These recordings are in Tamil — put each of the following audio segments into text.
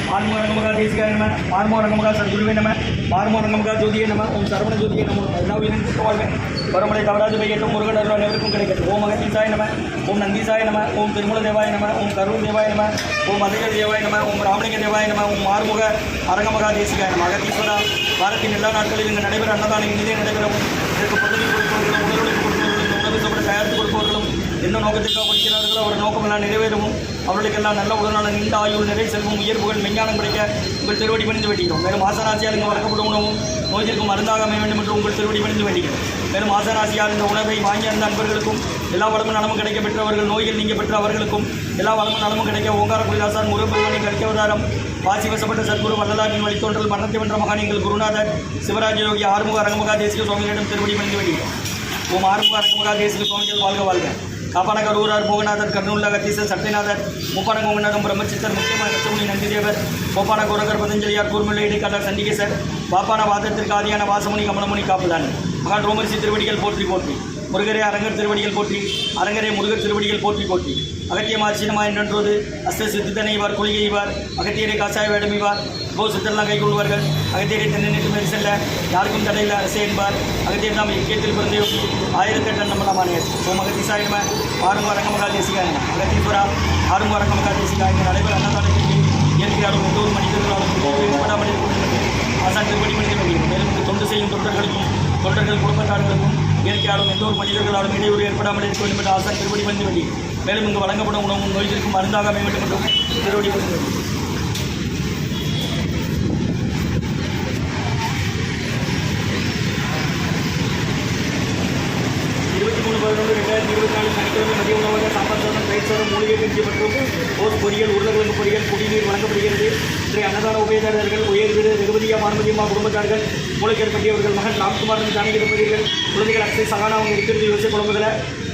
आत्मरंगमगा देशिकाय नमः आत्मरंगमगा सद्गुरुवे नमः आत्मरंगमगा ज्योतिये नमः ओम सर्वण ज्योतिये नमः नवविन कुटवाल्वे परमळे कवराज बैयट्टुम मुरुगन अरुள் अनेवरुक्कुम கிடைக்கட்டும் ओम अगतीसाय नमः ओम नंदीसाय नमः ओम तिरुमूल देवाय नमः ओम करुण देवाय नमः ओम अधिक देवाय नमः ओम रामलिंग देवाय नमः ओम आर्मुக அரங்கமகா தேசிகாய नमः अगतीश्वरा வாரத்தின் எல்லா நாட்களிலும் இங்கு நடைபெற அன்னதானம் இனிதே நடைபெறும் இதற்கு பதவி கொடுப்பவர்களும் உணர்வுகளுக்கு கொடுப்பவர்களும் உணவு சாப்பிட தயாரித்து கொடுப்பவர்களும் என்ன நோக்கத்திற்காக கொடுக்கிறார்களோ அவர் நோக்கமெல்லாம் நிறைவேறவும் அவர்களுக்கெல்லாம் நல்ல உடல்நல நீண்ட ஆயுள் நிறை செல்வம் உயர் புகழ் விஞ்ஞானம் கிடைக்க உங்கள் திருவடி பணிந்து வேண்டிக்கிறோம். மேலும் ஆசராசியால் இங்கு வளர்க்கப்படும் உணவும் நோய்களுக்கும் மருந்தாக அமைய வேண்டும் என்று உங்கள் திருவடி பணிந்து வேண்டிக்கிறோம். மேலும் ஆசராசியால் இந்த உணவை வாங்கி அந்த நண்பர்களுக்கும் எல்லா வளமும் நலமும் கிடைக்க பெற்றவர்கள் நோய்கள் நீங்க பெற்ற அவர்களுக்கும் எல்லா வளமும் நலமும் கிடைக்க ஓங்கார குடிதாசான் முருகபெருமானின் கற்கவதாரம் வாசி வசப்பட்ட சத்குரு வள்ளலாரின் வழித்தோன்றல் மரணத்தை வென்ற மகானிகள் குருநாதர் சிவராஜ யோகி ஆறுமுக அரங்கமகா தேசிக சுவாமிகளிடம் திருவடி பணிந்து வேண்டிக்கிறோம். ஓம் ஆறுமுக அரங்கமகா தேசிக சுவாமிகள் வாழ்க வாழ்க. காப்பான கரூரார் போகநாதர் கர்னூல்ல கத்தீசர் சத்தியநாதர் மூப்பான கோங்கநாதம் பிரம்மச்சித்தர் முக்கியமான கச்சமுனி நந்திதேவர் கோப்பான கோரகர் பதஞ்சலியார் கூர்முல்லை இடைக்காலர் சண்டிகேசர் பாப்பான வாதத்திற்கு ஆதியான வாசமுனி கமலமுனி காப்புதான் மகான் ரோமரிசி திருவடிகள் போற்றி போற்றி முருகரே அரங்கர் திருவடிகள் போற்றி அரங்கரே முருகர் திருவடிகள் போற்றி போற்றி அகத்தியமார் சீனமாய் நின்றோது அஸ்த சித்தித்தனைவார் கொள்கைவார் அகத்தியரை காசாய வேடமிவார் போ சித்தரெல்லாம் கைகொள்வார்கள் அகத்தியரை தென்னிட்டு மேறி செல்ல யாருக்கும் தடையில் அரசே என்பார் அகத்தியர் நாம் இயக்கத்தில் பிறந்த யோகி 1008 நம்மளாமானே ஓம் அகத்தீசாய நம ஆறுமுக அரங்கமகா தேசிகாய நம அகத்தீஸ்வரா ஆறுமுக அரங்கமகா தேசிகாய நடைபெற அன்னதானத்திற்கு இயற்கையாலும் எந்த ஒரு மனிதர்களாலும் ஏற்படாமல் இருக்கின்றது ஆசான் திருப்படி மனித வேண்டியும் மேலும் தொண்டு செய்யும் தொண்டர்கள் குடும்பத்தார்களுக்கும் இயற்கையாலும் எந்த ஒரு மனிதர்களாலும் இடையூறு ஏற்படாமல் இருக்க வேண்டும் என்று ஆசான் திருப்படி மனித வேண்டி மேலும் இங்கு வழங்கப்படும் உணவும் நோய்களுக்கும் மருந்தாக அமைய வேண்டும் என்றும் திருவடி மனித வேண்டி 23/11/2024 சனிக்கிழமை மதிய உணவாக சாம்பார் சாதம் தயிர் சாதம் மூலிகை கஞ்சி மற்றும் ஓஸ் பொரியல் உருளைக்கிழங்கு பொரியல் குடிநீர் வழங்கப்படுகிறது. இன்றைய அன்னதான உபயதாரர்கள் உயர்திரு ரகுபதியா பார்வதியம்மா குடும்பத்தார்கள் மூளைக்கர் பற்றியவர்கள் மகன் ராம்குமாரன் ஜானகி தம்பதியர்கள் குழந்தைகள் அக்ஷய் சகானா அவங்க இருக்கிறது யோசிய குழம்புகளை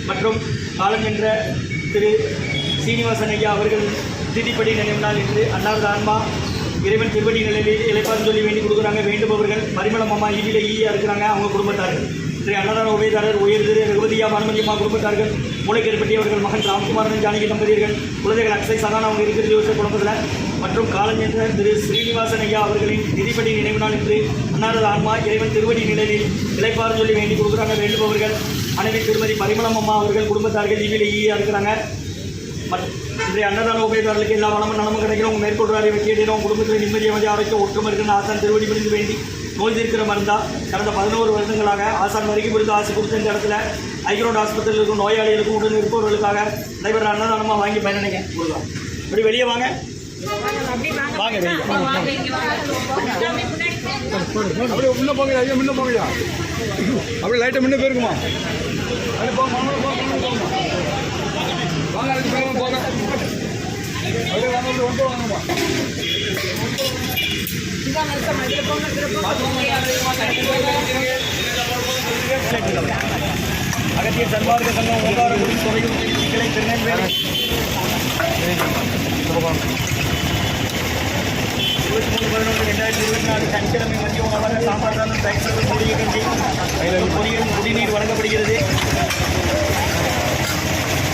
மற்றும் காலம் என்ற திரு சீனிவாசன் ஐயா அவர்கள் திதிப்படி நினைவு நாள் என்று அன்னாரது ஆன்மா இறைவன் திருவடி நிலையில் இழைப்பான்னு சொல்லி வேண்டி கொடுக்குறாங்க. வேண்டுபவர்கள் பரிமளம் அம்மா ஈவில ஈயா இருக்கிறாங்க அவங்க குடும்பத்தார்கள். இன்றைய அன்னதான உபயதாரர் உயர்திரு ரகுபதியா பானுமதியம்மா குடும்பத்தார்கள் மூளைக்கர் பற்றியவர்கள் மகன் ராம்குமாரன் ஜானகி தம்பதியர்கள் குழந்தைகள் அக்ஷய் சகானா அவங்க இருக்கிறது யோசிய குடும்பத்தில் மற்றும் காலம் என்ற திரு ஸ்ரீனிவாசன் ஐயா அவர்களின் திதிப்படி நினைவு நாள் என்று அன்னாரது ஆன்மா இறைவன் திருவடி நிலையில் இழைப்பான்னு சொல்லி வேண்டி கொடுக்குறாங்க. வேண்டுபவர்கள் அனைவி திருமதி பரிமளம் அம்மா அவர்கள் குடும்பத்தார்கள் ஈவில ஈயா இருக்கிறாங்க. இன்றைய அன்னதான உபயதாரர்களுக்கு எல்லா வளமும் நலமும் கிடைக்கிறோம். மேற்கொள்றாரை வெற்றியடைகிறோம். குடும்பத்தில் நிம்மதி அமைதி ஆரோக்கியம் ஒற்றுமை இருக்கிற ஆசான் திருவடி பிடிந்து வேண்டி நோய் தீர்க்கிற மருந்தா கடந்த 11 வருடங்களாக ஆசான் வரைக்கும் கொடுத்து ஆசை கொடுத்த இந்த இடத்துல ஐக்ரோட் ஆஸ்பத்திரியில் இருக்கும் நோயாளிகளுக்கும் உடன் இருப்பவர்களுக்காக நடைபெற அன்னதானமாக வாங்கி பயனடைங்க கொடுக்கலாம். இப்படி வெளியே வாங்க வாங்க அப்படியே முன்ன போங்க ஐயா முன்ன போங்கய்யா அப்படியே லைட்டை முன்ன போயிருக்குமா வாங்க அதுக்கு போங்க அப்படியே வாங்க ஒன்று வாங்கம்மா அகத்திய சன்மார்க்க சங்கம் ஓங்காரக்குடி துறையும் கிளை திருநெல்வேலி 23/11/2024 சனிக்கிழமை மதிய உணவாக சாம்பார் சாதம் தயிர் சாதம் மூலிகை கஞ்சி பொரியலும் குடிநீர் வழங்கப்படுகிறது.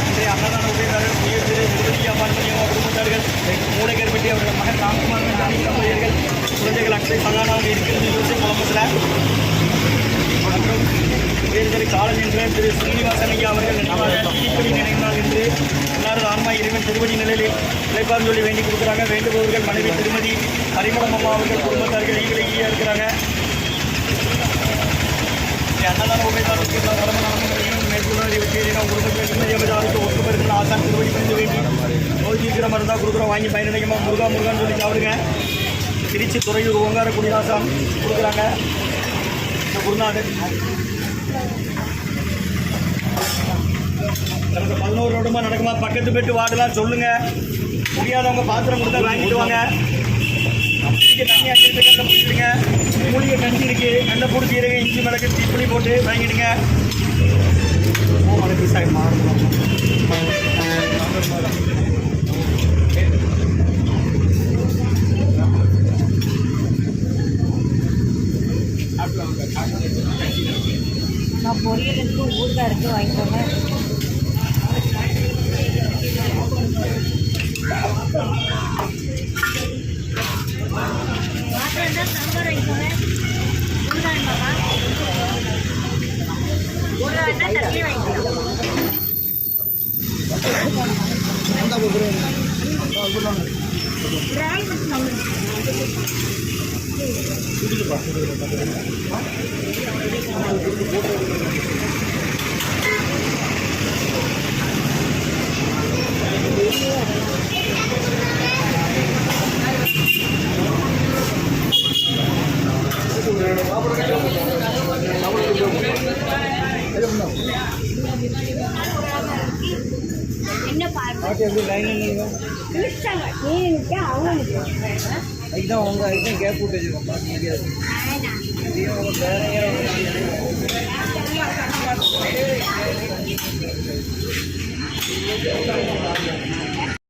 இன்றைய அன்னதான உபயதாரர் உயர்திரு ரகுபதியா பார்வதியம்மா குடும்பத்தார்கள் மூளைக்கர் பற்றி அவர்கள் மகன் ராம்குமாரன் ஜானகி தம்பதியர்கள் குழந்தைகள் அக்ஷய் சகானாக இருக்கிறது யோசிய குழம்பத்தில் மற்றும் உயர்திரு காலம் என்ற திரு ஸ்ரீனிவாசன் ஐயா அவர்கள் தீப்படி நினைவு நாள் என்று எல்லாரும் ஆன்மா இறைவன் திருவடி நிலையில் இழைப்பார் சொல்லி வேண்டி கொடுக்குறாங்க. வேண்டுபவர்கள் மனைவி திருமதி பரிமளம் அம்மா அவர்கள் குடும்பத்தார்கள் ஈவிலையா இருக்கிறாங்க. அன்னதான உபயதாரருக்கு எல்லா வளமும் நலமும் மேற்கொள்ளாத வெற்றியடைகிறோம். குடும்பத்தில் நிம்மதி அமைதாருக்கு ஒற்றுமை இருக்கிற ஆசான் திருவடி பிடிந்து வேண்டி நோய் தீர்க்கிற மருந்தா கொடுக்குறோம் வாங்கி பயனடைக்குமா முருகா முருகான்னு சொல்லி சாப்பிடுங்க. திருச்சி துறையூர் ஓங்காரக்குடி ஆசான் கொடுக்குறாங்க. குருநாதர் கடந்த 11 வருடமாக நடக்குமா பக்கத்து பெட்டு வார்டுலாம் சொல்லுங்கள். முடியாதவங்க பாத்திரம் கொடுத்தா வாங்கிட்டு வாங்க. தண்ணி அடிச்சுட்டு கண்ணை பிடிச்சிடுங்க. மூலிகை கஞ்சி இருக்குது கண்ணை பிடிச்சிடுங்க. இஞ்சி மிளகு தீப்புளி போட்டு வாங்கிடுங்க. மழை சாய் மாறணும் பொரியல் இருக்குது, ஊறுகாய் இருக்குது, வாங்கிக்கோங்க. வாட்டர் இருந்தால் சாம்பார் வாங்கிக்கோங்க. ஊறுகாய் வேண்டாமா? ஊறுகாய் வேண்டாம், தண்ணி வாங்கிக்கலாம். இறால் மட்டும் நம்ம என்ன பாருங்க एकदम होगा एकदम गैप फुटेज होगा है ना।